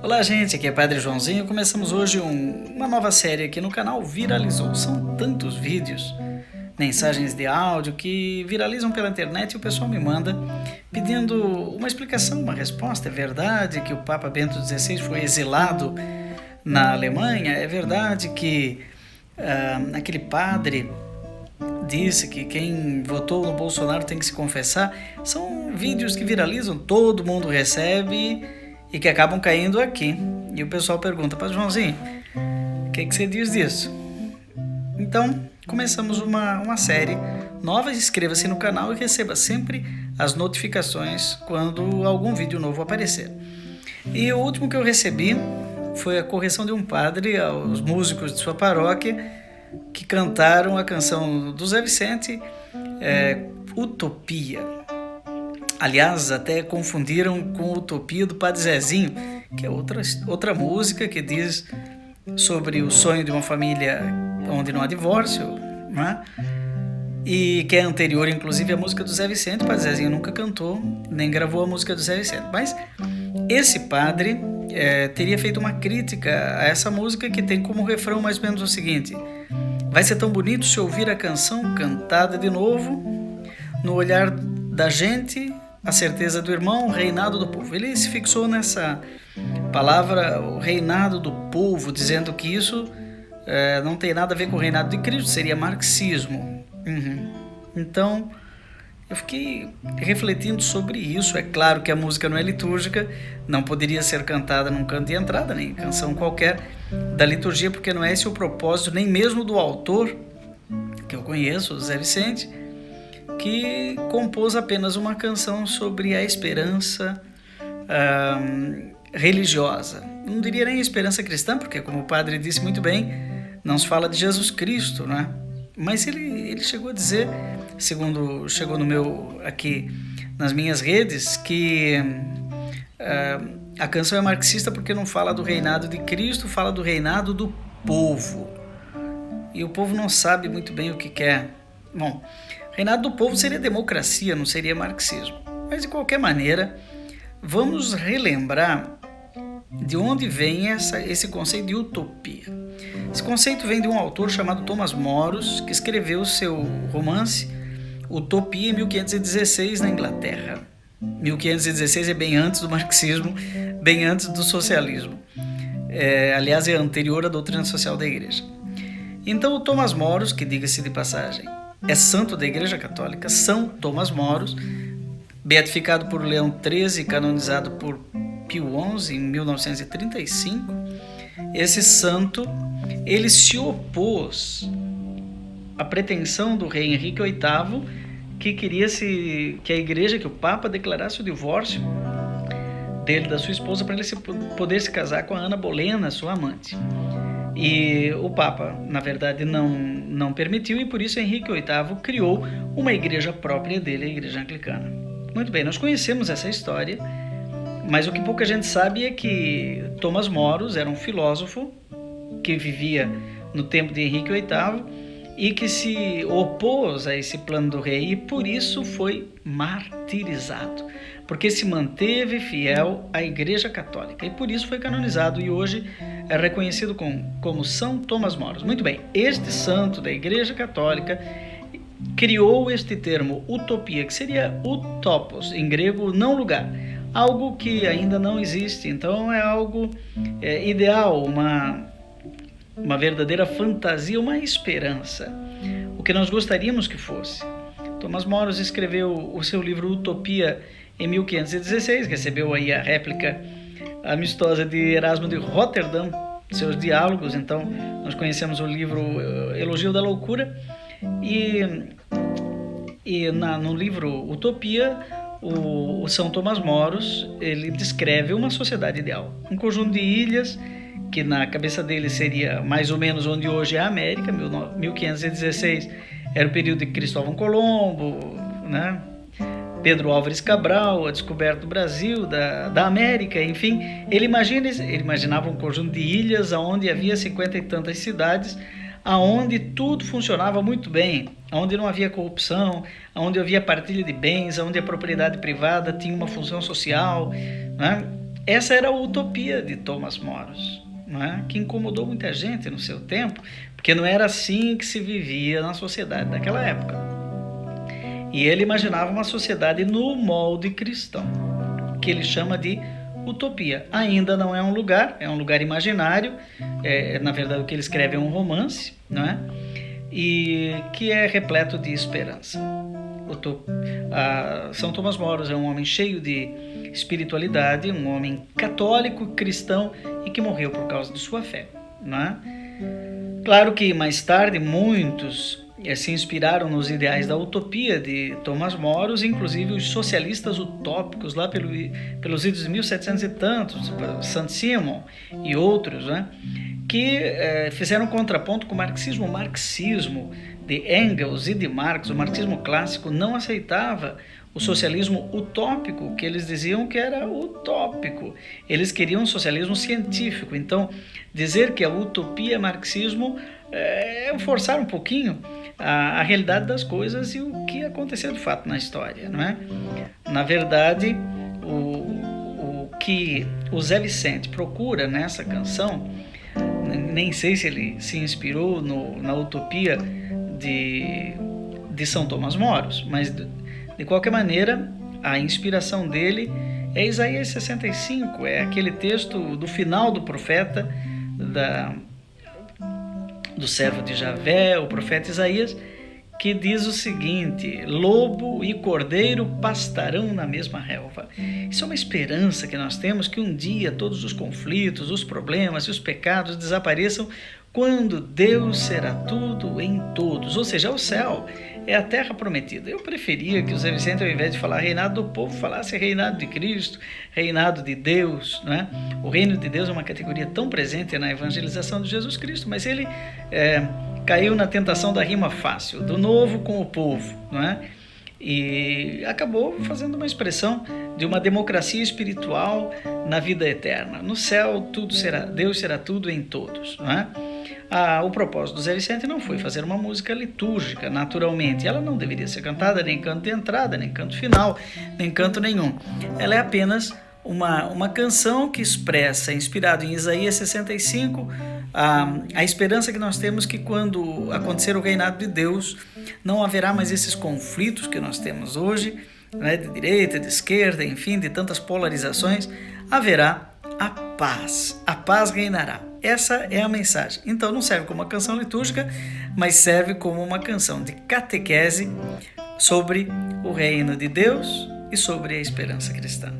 Olá gente, aqui é Padre Joãozinho. Começamos hoje uma nova série aqui no canal Viralizou. São tantos vídeos, mensagens de áudio que viralizam pela internet e o pessoal me manda pedindo uma explicação, uma resposta. É verdade que o Papa Bento XVI foi exilado na Alemanha? É verdade que aquele padre disse que quem votou no Bolsonaro tem que se confessar? São vídeos que viralizam, todo mundo recebe e que acabam caindo aqui. E o pessoal pergunta: Padre Joãozinho, o que você diz disso? Então, começamos uma série nova. Inscreva-se no canal e receba sempre as notificações quando algum vídeo novo aparecer. E o último que eu recebi foi a correção de um padre aos músicos de sua paróquia que cantaram a canção do Zé Vicente, Utopia. Aliás, até confundiram com Utopia do Padre Zezinho, que é outra música que diz sobre o sonho de uma família onde não há divórcio, né? E que é anterior, inclusive, à música do Zé Vicente. O Padre Zezinho nunca cantou, nem gravou a música do Zé Vicente. Mas esse padre teria feito uma crítica a essa música, que tem como refrão mais ou menos o seguinte: vai ser tão bonito se ouvir a canção cantada de novo, no olhar da gente, a certeza do irmão, o reinado do povo. Ele se fixou nessa palavra, o reinado do povo, dizendo que isso não tem nada a ver com o reinado de Cristo, seria marxismo. Então, eu fiquei refletindo sobre isso. É claro que a música não é litúrgica, não poderia ser cantada num canto de entrada, nem canção qualquer da liturgia, porque não é esse o propósito, nem mesmo do autor, que eu conheço, o Zé Vicente, que compôs apenas uma canção sobre a esperança religiosa. Não diria nem esperança cristã, porque, como o padre disse muito bem, não se fala de Jesus Cristo, né? Mas ele chegou a dizer, segundo chegou aqui nas minhas redes, que a canção é marxista porque não fala do reinado de Cristo, fala do reinado do povo. E o povo não sabe muito bem o que quer. Bom, reinado do povo seria democracia, não seria marxismo. Mas, de qualquer maneira, vamos relembrar de onde vem esse conceito de utopia. Esse conceito vem de um autor chamado Thomas Moros, que escreveu seu romance Utopia em 1516 na Inglaterra. 1516 é bem antes do marxismo, bem antes do socialismo. Aliás, é anterior à doutrina social da Igreja. Então, o Thomas Moros, que, diga-se de passagem, é santo da Igreja Católica, São Thomas Moros, beatificado por Leão XIII e canonizado por Pio XI em 1935. Esse santo, ele se opôs à pretensão do rei Henrique VIII, que queria que a Igreja, que o Papa declarasse o divórcio dele da sua esposa para ele poder se casar com a Ana Bolena, sua amante. E o Papa, na verdade, não permitiu, e por isso Henrique VIII criou uma igreja própria dele, a Igreja Anglicana. Muito bem, nós conhecemos essa história, mas o que pouca gente sabe é que Thomas Moros era um filósofo que vivia no tempo de Henrique VIII e que se opôs a esse plano do rei, e por isso foi martirizado, porque se manteve fiel à Igreja Católica, e por isso foi canonizado e hoje é reconhecido como São Thomas Moros. Muito bem, este santo da Igreja Católica criou este termo utopia, que seria utopos, em grego não lugar, algo que ainda não existe. Então é algo ideal, uma verdadeira fantasia, uma esperança, o que nós gostaríamos que fosse. Thomas Moros escreveu o seu livro Utopia em 1516, recebeu aí a réplica amistosa de Erasmo de Roterdã, seus diálogos. Então nós conhecemos o livro Elogio da Loucura, e no livro Utopia, o São Thomas Moros, ele descreve uma sociedade ideal, um conjunto de ilhas que na cabeça dele seria mais ou menos onde hoje é a América. 1516 era o período de Cristóvão Colombo, né? Pedro Álvares Cabral, a descoberta do Brasil, da América, enfim. Ele imaginava um conjunto de ilhas onde havia 50 e tantas cidades, aonde tudo funcionava muito bem. onde não havia corrupção, onde havia partilha de bens, onde a propriedade privada tinha uma função social, né? Essa era a utopia de Thomas Moros, né? Que incomodou muita gente no seu tempo, porque não era assim que se vivia na sociedade daquela época. E ele imaginava uma sociedade no molde cristão, que ele chama de utopia. Ainda não é um lugar imaginário. Na verdade, o que ele escreve é um romance, não é? E que é repleto de esperança. São Tomás Moros é um homem cheio de espiritualidade, um homem católico, cristão e que morreu por causa de sua fé, não é? Claro que mais tarde muitos se inspiraram nos ideais da utopia de Tomás Moros, inclusive os socialistas utópicos lá pelos idos de 1700 e tantos, Saint-Simon e outros, né? Que fizeram contraponto com o marxismo. O marxismo de Engels e de Marx, o marxismo clássico, não aceitava o socialismo utópico, que eles diziam que era utópico. Eles queriam um socialismo científico. Então, dizer que a utopia é marxismo é forçar um pouquinho a realidade das coisas e o que aconteceu de fato na história, não é? Na verdade, o que o Zé Vicente procura nessa canção, nem sei se ele se inspirou na utopia de São Tomás Moros, mas de qualquer maneira a inspiração dele é Isaías 65, é aquele texto do final do profeta, do servo de Javé, o profeta Isaías, que diz o seguinte: lobo e cordeiro pastarão na mesma relva. Isso é uma esperança que nós temos, que um dia todos os conflitos, os problemas e os pecados desapareçam quando Deus será tudo em todos, ou seja, o céu é a terra prometida. Eu preferia que o Zé Vicente, ao invés de falar reinado do povo, falasse reinado de Cristo, reinado de Deus, né? O reino de Deus é uma categoria tão presente na evangelização de Jesus Cristo, mas ele caiu na tentação da rima fácil, do novo com o povo, não é? E acabou fazendo uma expressão de uma democracia espiritual na vida eterna. No céu Deus será tudo em todos, não é? O propósito do Zé Vicente não foi fazer uma música litúrgica, naturalmente. Ela não deveria ser cantada nem canto de entrada, nem canto final, nem canto nenhum. Ela é apenas uma canção que expressa, inspirado em Isaías 65, a esperança que nós temos que quando acontecer o reinado de Deus, não haverá mais esses conflitos que nós temos hoje, né, de direita, de esquerda, enfim, de tantas polarizações. Haverá a paz reinará. Essa é a mensagem. Então não serve como uma canção litúrgica, mas serve como uma canção de catequese sobre o reino de Deus e sobre a esperança cristã.